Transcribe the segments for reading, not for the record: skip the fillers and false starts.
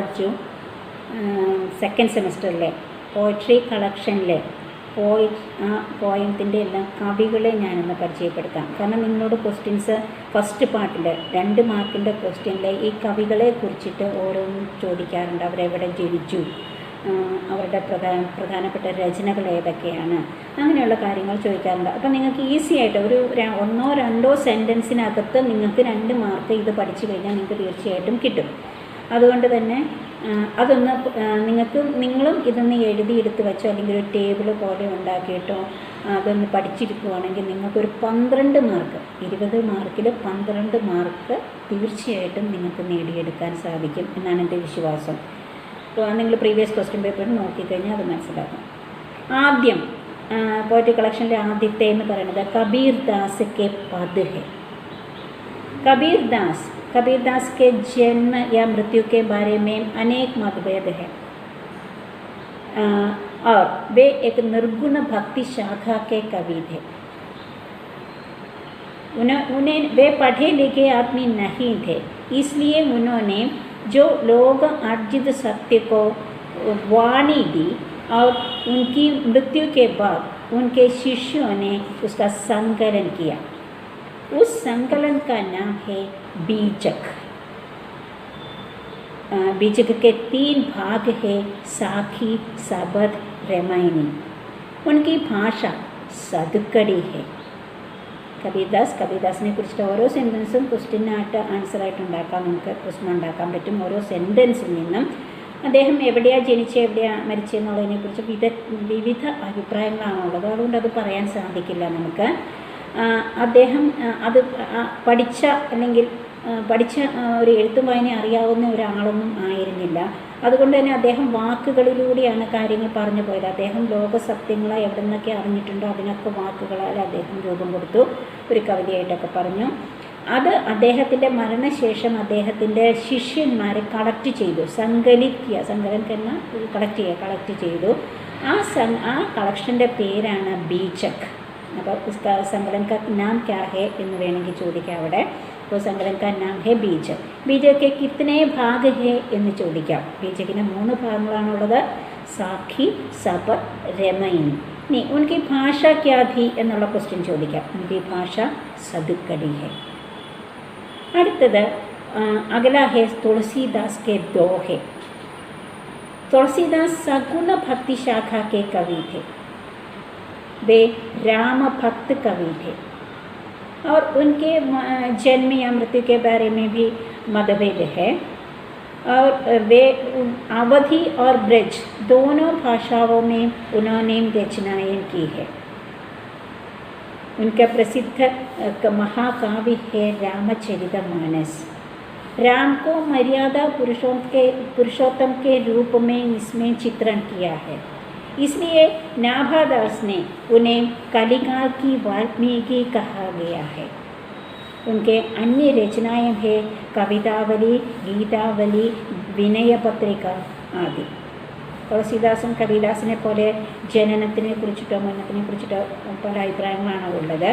Order second സെമസ്റ്ററിലെ poetry കളക്ഷനിലെ പോയത്തിൻ്റെ എല്ലാം കവികളെ ഞാനൊന്ന് പരിചയപ്പെടുത്താം. കാരണം നിങ്ങളോട് ക്വസ്റ്റ്യൻസ് ഫസ്റ്റ് പാർട്ടിൽ 2 മാർക്കിൻ്റെ ക്വസ്റ്റ്യനിൽ ഈ കവികളെ കുറിച്ചിട്ട് ഓരോന്നും ചോദിക്കാറുണ്ട്. അവരെവിടെ ജനിച്ചു, അവരുടെ പ്രധാനപ്പെട്ട രചനകൾ ഏതൊക്കെയാണ്, അങ്ങനെയുള്ള കാര്യങ്ങൾ ചോദിക്കാറുണ്ട്. അപ്പോൾ നിങ്ങൾക്ക് ഈസി ആയിട്ട് ഒരു 1-2 സെൻറ്റൻസിനകത്ത് നിങ്ങൾക്ക് 2 മാർക്ക് ഇത് പഠിച്ചു കഴിഞ്ഞാൽ നിങ്ങൾക്ക് തീർച്ചയായിട്ടും കിട്ടും. അതുകൊണ്ട് തന്നെ അതൊന്ന് നിങ്ങളും ഇതൊന്ന് എഴുതിയെടുത്ത് വെച്ചോ, അല്ലെങ്കിൽ ഒരു ടേബിൾ പോലെ ഉണ്ടാക്കിയിട്ടോ അതൊന്ന് പഠിച്ചിരിക്കുകയാണെങ്കിൽ നിങ്ങൾക്കൊരു 12 മാർക്ക്, 20 മാർക്കിൽ 12 മാർക്ക് തീർച്ചയായിട്ടും നിങ്ങൾക്ക് നേടിയെടുക്കാൻ സാധിക്കും എന്നാണ് എൻ്റെ വിശ്വാസം. അപ്പോൾ നിങ്ങൾ പ്രീവിയസ് ക്വസ്റ്റ്യൻ പേപ്പർ നോക്കിക്കഴിഞ്ഞാൽ അത് മനസ്സിലാക്കും. ആദ്യം പോയട്രി കളക്ഷനിലെ ആദ്യത്തെ എന്ന് പറയുന്നത് കബീർ ദാസ് കെ പദ് ഹെ. कबीर दास के जन्म या मृत्यु के बारे में अनेक मतभेद हैं और वे एक निर्गुण भक्ति शाखा के कवि थे. उन्हें वे पढ़े लिखे आदमी नहीं थे, इसलिए उन्होंने जो लोग अर्जित सत्य को वाणी दी और उनकी मृत्यु के बाद उनके शिष्यों ने उसका संकलन किया. उस संकलन का नाम है बीजक. बीजक के 3 भाग है, साखी, सबद, रामायणी. उनकी भाषा सदकड़ी है. കബീർദാസിനെ കുറിച്ചിട്ട് ഓരോ സെൻറ്റൻസും ക്വസ്റ്റ്യനായിട്ട് ആൻസറായിട്ട് ഉണ്ടാക്കാം, നമുക്ക് പ്രശ്നം ഉണ്ടാക്കാൻ പറ്റും. ഓരോ സെൻറ്റൻസിൽ നിന്നും അദ്ദേഹം എവിടെയാണ് ജനിച്ചത്, എവിടെയാണ് മരിച്ചതെന്നുള്ളതിനെക്കുറിച്ച് വിവിധ അഭിപ്രായങ്ങളാണുള്ളത്. അതുകൊണ്ട് അത് പറയാൻ സാധിക്കില്ല നമുക്ക്. അദ്ദേഹം അത് പഠിച്ച ഒരു എഴുത്തും വായന അറിയാവുന്ന ഒരാളൊന്നും ആയിരുന്നില്ല. അതുകൊണ്ട് തന്നെ അദ്ദേഹം വാക്കുകളിലൂടെയാണ് കാര്യങ്ങൾ പറഞ്ഞു പോയത്. അദ്ദേഹം ലോകസത്യങ്ങളെ എവിടെ നിന്നൊക്കെ അറിഞ്ഞിട്ടുണ്ടോ അതിനൊക്കെ വാക്കുകളാൽ അദ്ദേഹം രൂപം കൊടുത്തു, ഒരു കവിതയായിട്ടൊക്കെ പറഞ്ഞു. അത് അദ്ദേഹത്തിൻ്റെ മരണശേഷം അദ്ദേഹത്തിൻ്റെ ശിഷ്യന്മാരെ കളക്ട് ചെയ്തു, കളക്ട് ചെയ്തു. ആ കളക്ഷൻ്റെ പേരാണ് ബീജക്. അപ്പോൾ संकलन का नाम क्या है എന്ന് വേണമെങ്കിൽ ചോദിക്കാം അവിടെ. അപ്പോൾ संकलन का नाम है बीजक. बीजक के कितने भाग है എന്ന് ചോദിക്കാം. ബീജകിന് 3 ഭാഗങ്ങളാണുള്ളത്, സാഖി, സബദ്, രാമായണി. ഇനി ഉनकी ഭാഷ क्या थी എന്നുള്ള ക്വസ്റ്റ്യൻ ചോദിക്കാം. उनकी ഭാഷ സദുക്കടി है. അടുത്തത് अगला है तुलसीदास के दोहे. तुलसीदास सगुण भक्ति शाखा के कवि थे. वे राम भक्त कवि थे और उनके जन्म या मृत्यु के बारे में भी मतभेद है. और वे अवधी और ब्रज दोनों भाषाओं में उन्होंने रचनाएं की है. उनका प्रसिद्ध महाकाव्य है रामचरितमानस. राम को मर्यादा पुरुषोत्तम के रूप में इसमें चित्रण किया है. इसलिए नाभादास ने उन्हें कलिकाल की वाल्मीकि कहा गया है. उनके अन्य रचनाएं हैं कवितावली, गीतावली, विनय पत्रिका आदि. തുളസീദാസും കബീർദാസിനെ പോലെ ജനനത്തിനെ കുറിച്ചിട്ടോ മരണത്തിനെ കുറിച്ചിട്ടോ പല അഭിപ്രായങ്ങളാണ് ഉള്ളത്.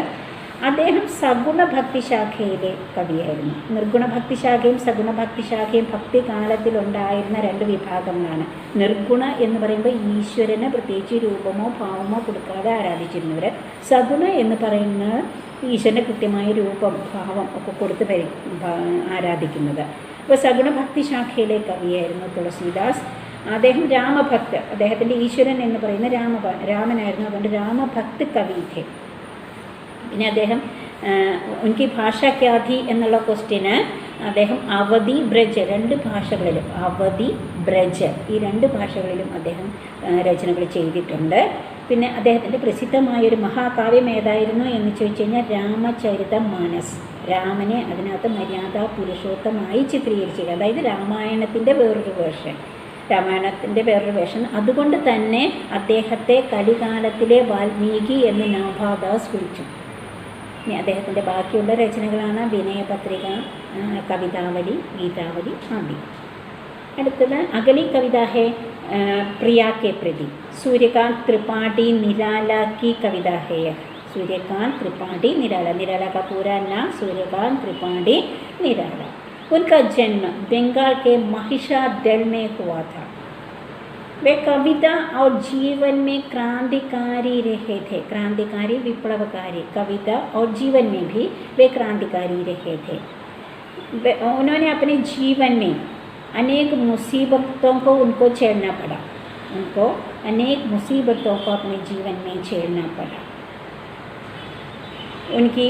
അദ്ദേഹം സഗുണ ഭക്തിശാഖയിലെ കവിയായിരുന്നു. നിർഗുണ ഭക്തിശാഖയും സഗുണ ഭക്തിശാഖയും ഭക്തി കാലത്തിലുണ്ടായിരുന്ന 2 വിഭാഗങ്ങളാണ്. നിർഗുണ എന്ന് പറയുമ്പോൾ ഈശ്വരന് പ്രത്യേകിച്ച് രൂപമോ ഭാവമോ കൊടുക്കാതെ ആരാധിച്ചിരുന്നവർ. സഗുണ എന്ന് പറയുന്നത് ഈശ്വരന് കൃത്യമായ രൂപം ഭാവം ഒക്കെ കൊടുത്ത് ആരാധിക്കുന്നത്. അപ്പോൾ സഗുണ ഭക്തിശാഖയിലെ കവിയായിരുന്നു തുളസീദാസ്. അദ്ദേഹം രാമഭക്ത്, അദ്ദേഹത്തിൻ്റെ ഈശ്വരൻ എന്ന് പറയുന്ന രാമനായിരുന്നു. അതുകൊണ്ട് രാമഭക്ത് കവി. പിന്നെ അദ്ദേഹം ഉनकी ഭാഷ क्या थी എന്നുള്ള ക്വസ്റ്റ്യന് അദ്ദേഹം അവധി, ബ്രജ് 2 ഭാഷകളിലും, അവധി, ബ്രജ് ഈ 2 ഭാഷകളിലും അദ്ദേഹം രചനകൾ ചെയ്തിട്ടുണ്ട്. പിന്നെ അദ്ദേഹത്തിൻ്റെ പ്രസിദ്ധമായൊരു മഹാകാവ്യം ഏതായിരുന്നു എന്ന് ചോദിച്ചു കഴിഞ്ഞാൽ രാമചരിതമാനസ്. രാമനെ അതിനകത്ത് മര്യാദാ പുരുഷോത്തമായി ചിത്രീകരിച്ചത്, അതായത് രാമായണത്തിൻ്റെ വേറൊരു വേർഷൻ. അതുകൊണ്ട് തന്നെ അദ്ദേഹത്തെ കലികാലത്തിലെ വാൽമീകി എന്ന് നാഭാദാസ് വിളിച്ചു. ഇനി അദ്ദേഹത്തിൻ്റെ ബാക്കിയുള്ള രചനകളാണ് വിനയപത്രിക, കവിതാവലി, ഗീതാവലി ആദി. അടുത്തത് അഗലി കവിത ഹെ प्रिया के प्रति. सूर्यकांत त्रिपाठी निराला की कविता है यह. सूर्यकांत त्रिपाठी निराला का पूरा नाम सूर्यकांत त्रिपाठी निराला. उनका जन्म बंगाल के महिषादल में हुआ था। वे कविता और जीवन में क्रांतिकारी रहे थे, क्रांतिकारी विप्लवकारी, कविता और जीवन में भी वे क्रांतिकारी रहे थे। उन्होंने अपने जीवन में अनेक मुसीबतों को उनको झेलना पड़ा, उनको अनेक मुसीबतों को अपने जीवन में झेलना पड़ा। उनकी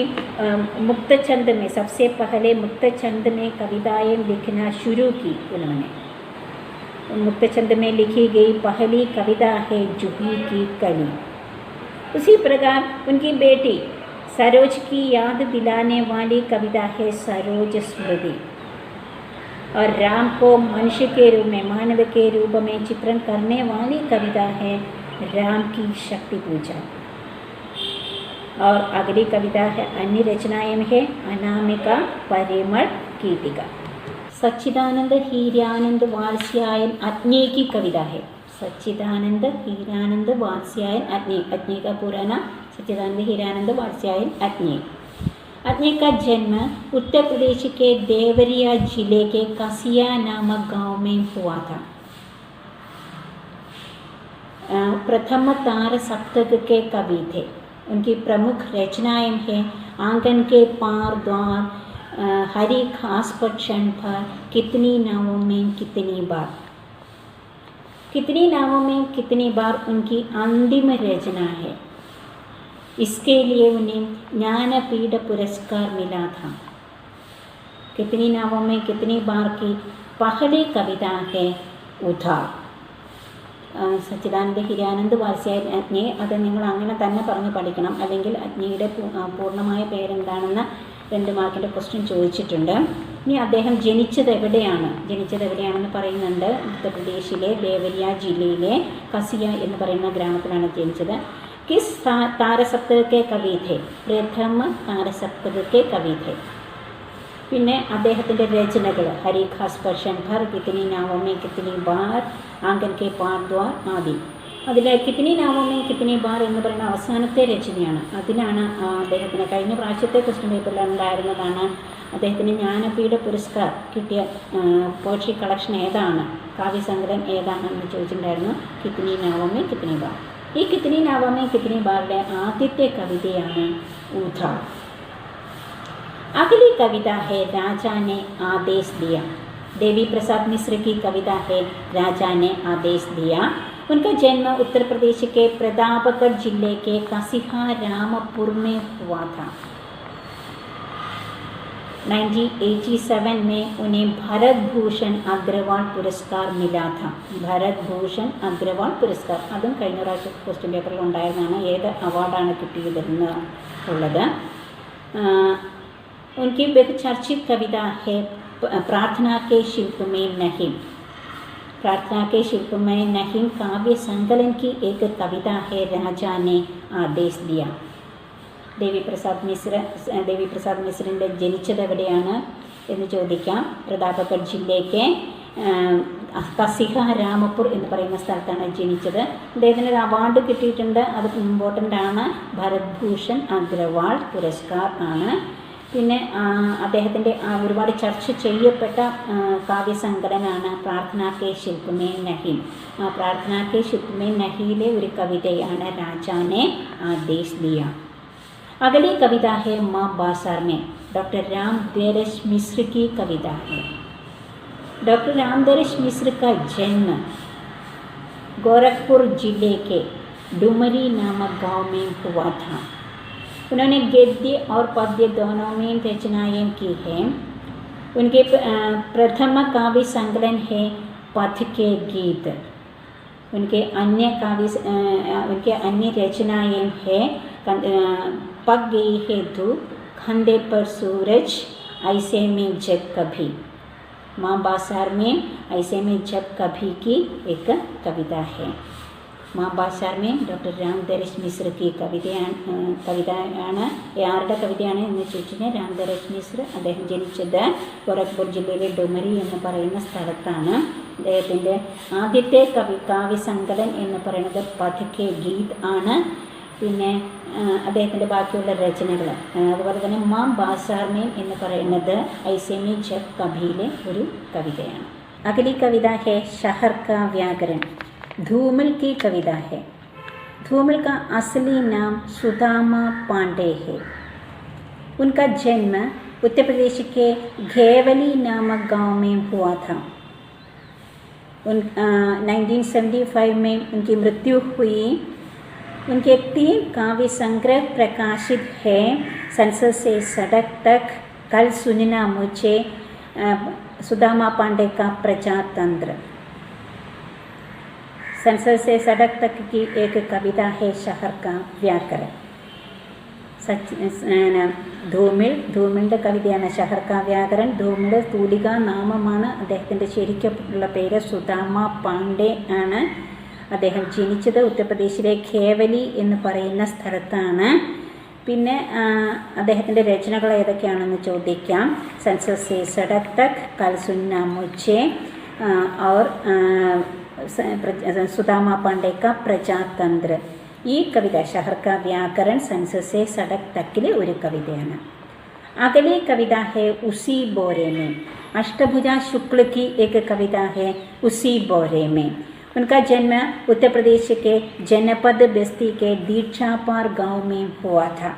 मुक्तछंद में सबसे पहले मुक्तछंद में कविताएं लिखना शुरू की उन्होंने। मुक्तछंद में लिखी गई पहली कविता है जूही की कली। उसी प्रकार उनकी बेटी सरोज की याद दिलाने वाली कविता है सरोज स्मृति। और राम को मनुष्य के रूप में, मानव के रूप में चित्रण करने वाली कविता है राम की शक्ति पूजा। और अगली कविता है अन्य रचनाएं है अनामिका, परिमल, गीतिका। सच्चिदानंद हीरानंद वात्स्यायन अज्ञे की कविता है। सच्चिदानंद हीरानंद वात्स्यायन अज्ञे, अज्ञे का पूरा नाम सच्चिदानंद हीरानंद वात्स्यायन अज्ञे। अज्ञे का जन्म उत्तर प्रदेश के देवरिया जिले के कसिया नामक गांव में हुआ था। प्रथम तार सप्तक के कवि थे। उनकी प्रमुख रचनाएं हैं आंगन के पार द्वार, हरी घास पर क्षण भर, कितनी नावों में कितनी बार। कितनी नावों में कितनी बार उनकी अंतिम रचना है। इसके लिए उन्हें ज्ञानपीठ पुरस्कार मिला था। कितनी नावों में कितनी बार की पहली कविता है उधार। സച്ചിദാനന്ദ ഹിരാനന്ദ് വാത്സ്യായൻ അജ്ഞെ, അത് നിങ്ങൾ അങ്ങനെ തന്നെ പറഞ്ഞ് പഠിക്കണം, അല്ലെങ്കിൽ അജ്ഞയുടെ പൂർണ്ണമായ പേരെന്താണെന്ന് 2 മാർക്കിൻ്റെ ക്വസ്റ്റ്യൻ ചോദിച്ചിട്ടുണ്ട്. ഇനി അദ്ദേഹം ജനിച്ചത് എവിടെയാണെന്ന് പറയുന്നുണ്ട്. ഉത്തർപ്രദേശിലെ ദേവരിയ ജില്ലയിലെ കസിയ എന്ന് പറയുന്ന ഗ്രാമത്തിലാണ് ജനിച്ചത്. കിസ് താരസപ്തകെ കവി थे, പ്രഥമ താരസപ്തകെ കവി थे. പിന്നെ അദ്ദേഹത്തിൻ്റെ രചനകൾ ഹരി ഖാസ് पर क्षण भर, कितनी नावों में कितनी बार, आंगन के पार द्वार ആദി. അതിൽ കിतनी नावों में कितनी बार എന്ന് പറയുന്ന അവസാനത്തെ രചനയാണ്. അതിനാണ് അദ്ദേഹത്തിന് കഴിഞ്ഞ പ്രാവശ്യത്തെ ക്വസ്റ്റ്യൻ പേപ്പറിൽ ഉണ്ടായിരുന്നതാണ്. അദ്ദേഹത്തിന് ജ്ഞാനപീഠ പുരസ്കാർ കിട്ടിയ പോയട്രി കളക്ഷൻ ഏതാണ്, കാവ്യസങ്കലം ഏതാണെന്ന് ചോദിച്ചിട്ടുണ്ടായിരുന്നു. कितनी नावों में कितनी बार. ഈ कितनी नावों में कितनी बारലെ ആദ്യത്തെ കവിതയാണ് ഉധാർ. अगली कविता है राजा ने आदेश दिया। देवी प्रसाद मिश्र की कविता है राजा ने आदेश दिया। उनका जन्म उत्तर प्रदेश के प्रतापगढ़ जिले के कसिहा रामपुर में हुआ था। 1987 में उन्हें भरत भूषण अग्रवाल पुरस्कार मिला था. भरत भूषण अग्रवाल पुरस्कार അതും കഴിഞ്ഞ പ്രാവശ്യം ക്വസ്റ്റ്യൻ പേപ്പറിൽ ഉണ്ടായിരുന്നതാണ്. ഏത് അവാർഡാണ് കിട്ടിയതെന്നുള്ളത്. उनकी बहुचर्चित कविता है प्रार्थना के शिल्प में नहीं. प्रार्थना के शिल्प में नहीं काव्य संकलन की एक कविता है राजा ने आदेश दिया. ദേവി പ്രസാദ് മിശ്രൻ്റെ ജനിച്ചത് എവിടെയാണ് എന്ന് ചോദിക്കാം. പ്രതാപഗഡ് ജില്ലയ്ക്ക് കസിഹ രാമപുർ എന്ന് പറയുന്ന സ്ഥലത്താണ് ജനിച്ചത്. അദ്ദേഹത്തിന് ഒരു അവാർഡ് കിട്ടിയിട്ടുണ്ട്, അത് ഇമ്പോർട്ടൻ്റ് ആണ്. ഭരത് ഭൂഷൺ അഗ്രവാൾ പുരസ്കാർ ആണ്. പിന്നെ അദ്ദേഹത്തിൻ്റെ ഒരുപാട് ചർച്ച ചെയ്യപ്പെട്ട കാവ്യസങ്കലനാണ് പ്രാർത്ഥന കെ ശില്പ മേ നഹി. പ്രാർത്ഥന കെ ശില്പ മേ നഹിയിലെ ഒരു കവിതയാണ് രാജാനെ ആദേശ് ദിയ. अगली कविता है माँ बाजार में. डॉक्टर रामदरस मिश्र की कविता है. डॉक्टर रामदरस मिश्र का जन्म गोरखपुर जिले के डुमरी नामक गांव में हुआ था. उन्होंने गद्य और पद्य दोनों में रचनाएं की हैं. उनके प्रथम काव्य संकलन है पथ के गीत. उनके अन्य रचनाएं हैं पक गई है धूप, खंडे पर सूरज, ऐसे में जब कभी. माँ बाजार में ऐसे में जब कभी की एक कविता है. माँ बाजार में डॉक्टर रामदरस मिश्र की കവിതയാണ്. ആരുടെ കവിതയാണ് എന്ന് ചോദിച്ചാൽ രാംദരസ് മിശ്ര. അദ്ദേഹം ജനിച്ചത് ഗോരഖ്പൂർ ജില്ലയിലെ ഡുമരി എന്ന് പറയുന്ന സ്ഥലത്താണ്. അദ്ദേഹത്തിൻ്റെ ആദ്യത്തെ കാവ്യസങ്കലൻ എന്ന് പറയുന്നത് പഥ് കെ ഗീത് ആണ്. പിന്നെ അദ്ദേഹത്തിൻ്റെ ബാക്കിയുള്ള രചനകൾ. അതുപോലെ തന്നെ മാം ബാസാർമേൻ എന്ന് പറയുന്നത് ഐസേമി ജബ് കഭിയിലെ ഒരു കവിതയാണ്. अगली कविता है शहर का व्याकरण. धूमिल की कविता है. धूमिल का असली नाम सुदामा पांडे है. उनका जन्म उत्तर प्रदेश के घेवली नामक गांव में हुआ था. 1975 में उनकी मृत्यु हुई. उनके 3 काव्य संग्रह प्रकाशित हैं. संसद से सड़क तक, कल सुनना मुझे, सुदामा पांडे का प्रजातंत्र. संसद से सड़क तक की एक कविता है शहर का व्याकरण. ധൂമിലിൻ്റെ കവിതയാണ് ഷഹർ കാ വ്യാകരൺ. ധൂമിൽ തൂലിക നാമമാണ്. അദ്ദേഹത്തിൻ്റെ ശരിക്കുള്ള പേര് സുദാമ പാണ്ഡെ ആണ്. അദ്ദേഹം ജനിച്ചത് ഉത്തർപ്രദേശിലെ ഖേവലി എന്ന് പറയുന്ന സ്ഥലത്താണ്. പിന്നെ അദ്ദേഹത്തിൻ്റെ രചനകൾ ഏതൊക്കെയാണെന്ന് ചോദിക്കാം. സൻസദ് സേ സഡക് തക്, കൽ സുന്ന മുझे और സുദാമ പാണ്ഡെ കാ പ്രജാതന്ത്ര. ഈ കവിത ഷഹർ കാ വ്യാകരൺ സൻസദ് സേ സഡക് തക്കിലെ ഒരു കവിതയാണ്. अगली कविता है उसी बोरे में. अष्टभुजा शुक्ल की एक कविता है उसी बोरे में. उनका जन्म उत्तर प्रदेश के जनपद बस्ती के दीक्षापार गांव में हुआ था.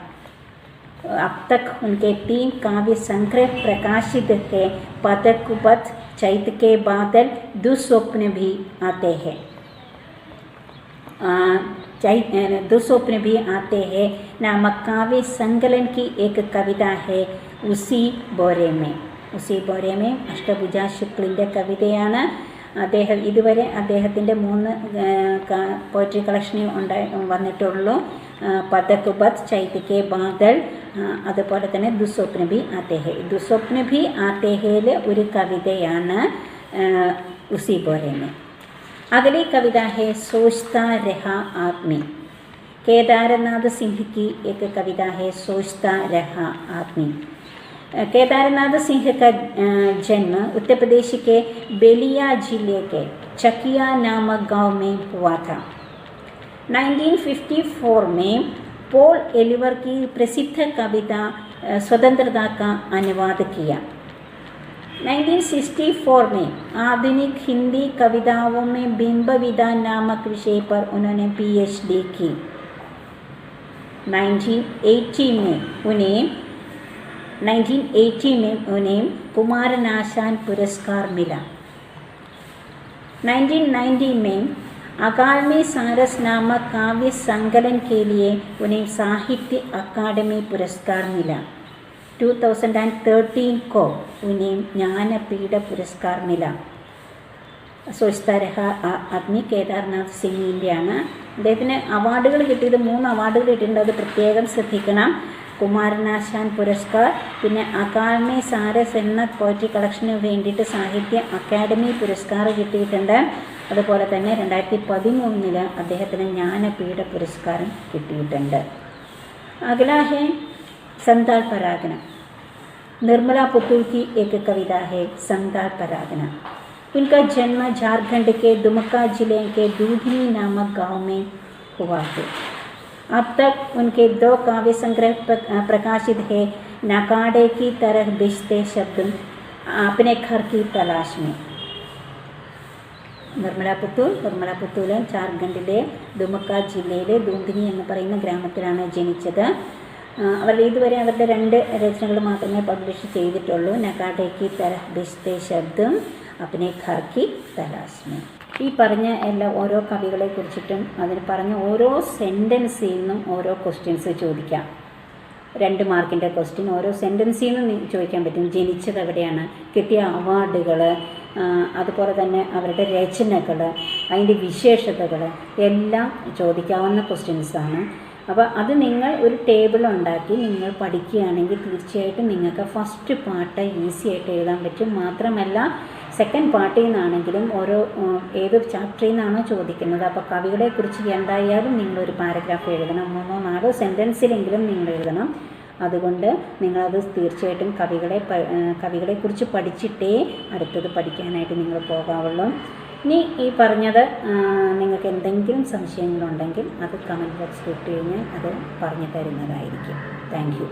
अब तक उनके 3 काव्य संग्रह प्रकाशित थे. पदकुपथ, चैत्र के बादल, दुस्वप्न भी आते हैं. दुस्वप्न भी आते हैं नामक काव्य संकलन की एक कविता है उसी बोरे में. उसी बोरे में അഷ്ടഭുജ ശുക്ലിൻ്റെ കവിതയാണ്. അദ്ദേഹം ഇതുവരെ അദ്ദേഹത്തിൻ്റെ 3 പോയട്രി കളക്ഷനിൽ വന്നിട്ടുള്ളൂ. പദകുപത്ത്, ചൈത്ര കെ ബാദൽ, അതുപോലെ തന്നെ ദുസ്വപ്ന ഭി ആത്തെ ഹെ. ദുസ്വപ്ന ഭി ആത്തെ ഹേയിൽ ഒരു കവിതയാണ് ഉസി ബോരെ में. अगली कविता है सोचता रहा आदमी. केदारनाथ सिंह की एक कविता है सोचता रहा आदमी. केदारनाथ सिंह का जन्म उत्तर प्रदेश के बेलिया जिले के चकिया नामक गांव में हुआ था. 1954 में पॉल एलिवर की प्रसिद्ध कविता स्वतंत्रता का अनुवाद किया. 1964 में आधुनिक हिंदी कविताओं में बिंब विधान नामक विषय पर उन्होंने PhD की. 1980 में उन्हें कुमारनाशान पुरस्कार मिला. 1990 में अकादमी सारस नामक काव्य संकलन के लिए उन्हें साहित्य अकादमी पुरस्कार मिला. 2013 को उन्हें ज्ञानपीठ पुरस्कार मिला. सोचता रहा आदमी കേദാർനാഥ് സിംഗിൻ്റെയാണ്. അദ്ദേഹത്തിന് അവാർഡുകൾ കിട്ടിയത് 3 അവാർഡുകൾ കിട്ടിയിട്ടുണ്ട്. അത് പ്രത്യേകം ശ്രദ്ധിക്കണം. കുമാരനാശാൻ പുരസ്കാർ, പിന്നെ അകാദമി സാരസ് എന്ന പോയട്രി കളക്ഷന് വേണ്ടിയിട്ട് സാഹിത്യ അക്കാദമി പുരസ്കാർ കിട്ടിയിട്ടുണ്ട്. അതുപോലെ തന്നെ 2013 അദ്ദേഹത്തിന് ജ്ഞാനപീഠ പുരസ്കാരം കിട്ടിയിട്ടുണ്ട്. അഗല ഹെ संताल परागना. निर्मला पुतुल की एक कविता है संताल परागना. उनका जन्म झारखंड के दुमका जिले के दूधनी नामक गांव में हुआ है. अब तक उनके 2 काव्य संग्रह प्रकाशित है. नकाडे की तरह बिछते शब्द, अपने घर की तलाश में. നിർമ്മല പുത്തൂൽ ജാർഖണ്ഡിലെ ദുമക്ക ജില്ലയിലെ ദൂന്തിനി എന്ന് പറയുന്ന ഗ്രാമത്തിലാണ് ജനിച്ചത്. ഇതുവരെ അവരുടെ 2 രചനകൾ മാത്രമേ പബ്ലിഷ് ചെയ്തിട്ടുള്ളൂ. നകാഡേക്ക് തരഹ് ബിസ്തെ ശബ്ദം, അപ്നെ ഘർ കി തലാശ് മേ. ഈ പറഞ്ഞ ഓരോ കവികളെ കുറിച്ചിട്ടും അതിന് പറഞ്ഞ ഓരോ സെൻറ്റൻസിൽ നിന്നും ഓരോ ക്വസ്റ്റ്യൻസ് ചോദിക്കാം. 2 മാർക്കിൻ്റെ ക്വസ്റ്റ്യൻ ഓരോ സെൻറ്റൻസിൽ നിന്നും ചോദിക്കാൻ പറ്റും. ജനിച്ചത് എവിടെയാണ്, കിട്ടിയ അവാർഡുകൾ, അതുപോലെ തന്നെ അവരുടെ രചനകൾ, അതിൻ്റെ വിശേഷതകൾ എല്ലാം ചോദിക്കാവുന്ന ക്വസ്റ്റ്യൻസാണ്. അപ്പോൾ അത് നിങ്ങൾ ഒരു ടേബിൾ ഉണ്ടാക്കി നിങ്ങൾ പഠിക്കുകയാണെങ്കിൽ തീർച്ചയായിട്ടും നിങ്ങൾക്ക് ഫസ്റ്റ് പാർട്ട് ഈസി ആയിട്ട് എഴുതാൻ പറ്റും. മാത്രമല്ല സെക്കൻഡ് പാർട്ടിൽ നിന്നാണെങ്കിലും ഏത് ചാപ്റ്ററിൽ നിന്നാണോ ചോദിക്കുന്നത്, അപ്പോൾ കവികളെക്കുറിച്ച് എന്തായാലും നിങ്ങളൊരു പാരഗ്രാഫ് എഴുതണം. 3-4 സെൻറ്റൻസിലെങ്കിലും നിങ്ങൾ എഴുതണം. അതുകൊണ്ട് നിങ്ങളത് തീർച്ചയായിട്ടും കവികളെക്കുറിച്ച് പഠിച്ചിട്ടേ അടുത്തത് പഠിക്കാനായിട്ട് നിങ്ങൾ പോകാവുള്ളൂ. ഇനി ഈ പറഞ്ഞത് നിങ്ങൾക്ക് എന്തെങ്കിലും സംശയങ്ങളുണ്ടെങ്കിൽ അത് കമൻറ്റ് ബോക്സിൽ ഇട്ട് കഴിഞ്ഞാൽ അത് പറഞ്ഞു തരുന്നതായിരിക്കും. Thank you.